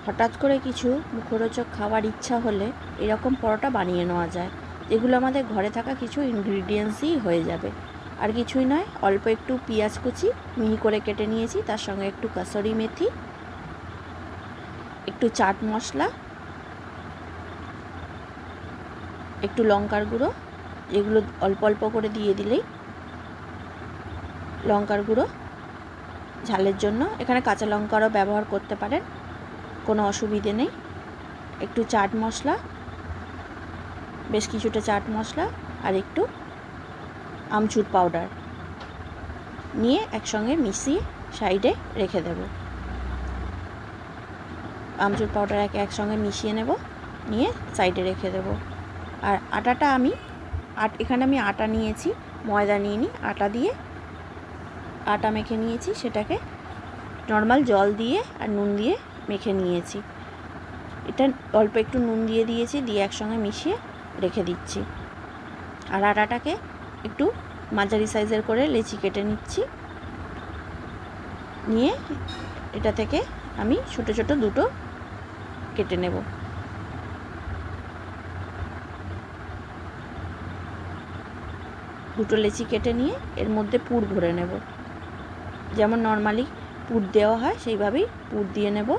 হঠাৎ করে কিছু মুখরোচক খাবার ইচ্ছা হলে এরকম পরোটা বানিয়ে নেওয়া যায়, যেগুলো আমাদের ঘরে থাকা কিছু ইনগ্রিডিয়েন্টসই হয়ে যাবে। আর কিছুই নয়, অল্প একটু পেঁয়াজ কুচি মিহি করে কেটে নিয়েছি, তার সঙ্গে একটু কাসুরি মেথি, একটু চাট মশলা, একটু লঙ্কার গুঁড়ো, এগুলো অল্প অল্প করে দিয়ে দিলেই, লঙ্কার গুঁড়ো ঝালের জন্য, এখানে কাঁচা লঙ্কারও ব্যবহার করতে পারেন, কোনো অসুবিধে নেই। একটু চাট মশলা, বেশ কিছুটা চাট মশলা, আর একটু আমচুর পাউডার নিয়ে একসঙ্গে মিশিয়ে সাইডে রেখে দেব। আমচুর পাউডার একসঙ্গে মিশিয়ে নেব, নিয়ে সাইডে রেখে দেব। আর আটাটা এখানে আমি আটা নিয়েছি, ময়দা নিইনি, আটা দিয়ে আটা মেখে নিয়েছি, সেটাকে নর্মাল জল দিয়ে আর নুন দিয়ে মেখে নিয়েছি। এটা অল্প একটু নুন দিয়ে দিয়েছি, দিয়ে একসঙ্গে মিশিয়ে রেখে দিচ্ছি। আর আটাটাকে একটু মাঝারি সাইজের করে লেচি কেটে নিচ্ছি, নিয়ে এটা থেকে আমি ছোট ছোট দুটো কেটে নেব। দুটো লেচি কেটে নিয়ে এর মধ্যে পুর ভরে নেব, যেমন নর্মালি পুর দেওয়া হয় সেইভাবেই পুর দিয়ে নেব,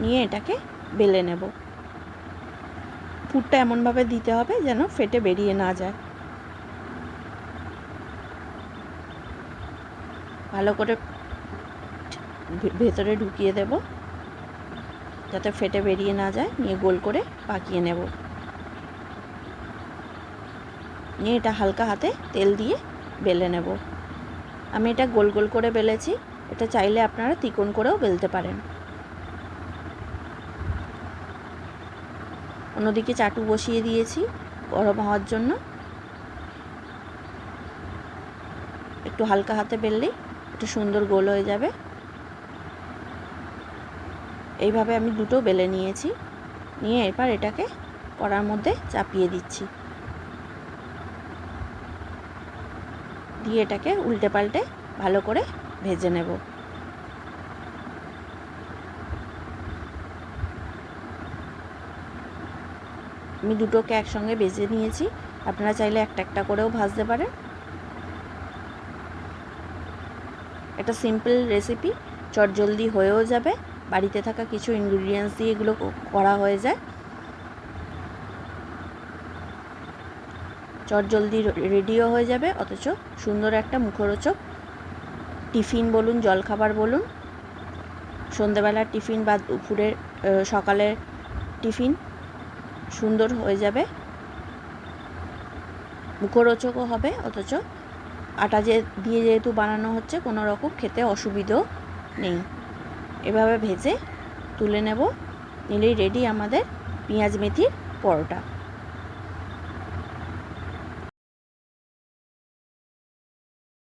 নিয়ে এটাকে বেলে নেব। পুরটা এমনভাবে দিতে হবে যেন ফেটে বেরিয়ে না যায়। ভালো করে ভেতরে ঢুকিয়ে দেব যাতে ফেটে বেরিয়ে না যায়, নিয়ে গোল করে পাকিয়ে নেব। নিয়ে এটা হালকা হাতে তেল দিয়ে বেলে নেব। আমি এটা গোল গোল করে বেলেছি, এটা চাইলে আপনারা তিকোণ করেও বেলতে পারেন। অন্যদিকে চাটু বসিয়ে দিয়েছি গরম হওয়ার জন্য। একটু হালকা হাতে বেললেই একটু সুন্দর গোল হয়ে যাবে। এইভাবে আমি দুটো বেলে নিয়েছি, নিয়ে এবার এটাকে কড়ার মধ্যে চাপিয়ে দিচ্ছি, দিয়ে এটাকে উল্টে পাল্টে ভালো করে ভেজে নেব। আমি দুটোকে একসঙ্গে ভেজে নিয়েছি, আপনারা চাইলে একটা একটা করেও ভাজতে পারেন। এটা সিম্পল রেসিপি, চটজলদি হয়েও যাবে, বাড়িতে থাকা কিছু ইনগ্রিডিয়েন্টস দিয়ে এগুলো করা হয়ে যায়, চটজলদি রেডিও হয়ে যাবে, অথচ সুন্দর একটা মুখরোচক টিফিন বলুন, জলখাবার বলুন, সন্ধ্যেবেলার টিফিন বা দুপুরের সকালের টিফিন সুন্দর হয়ে যাবে, মুখরোচকও হবে, অথচ আটা দিয়ে যেহেতু বানানো হচ্ছে কোনো রকম খেতে অসুবিধেও নেই। এভাবে ভেজে তুলে নেব, নিলেই রেডি আমাদের পেঁয়াজ মেথির পরোটা।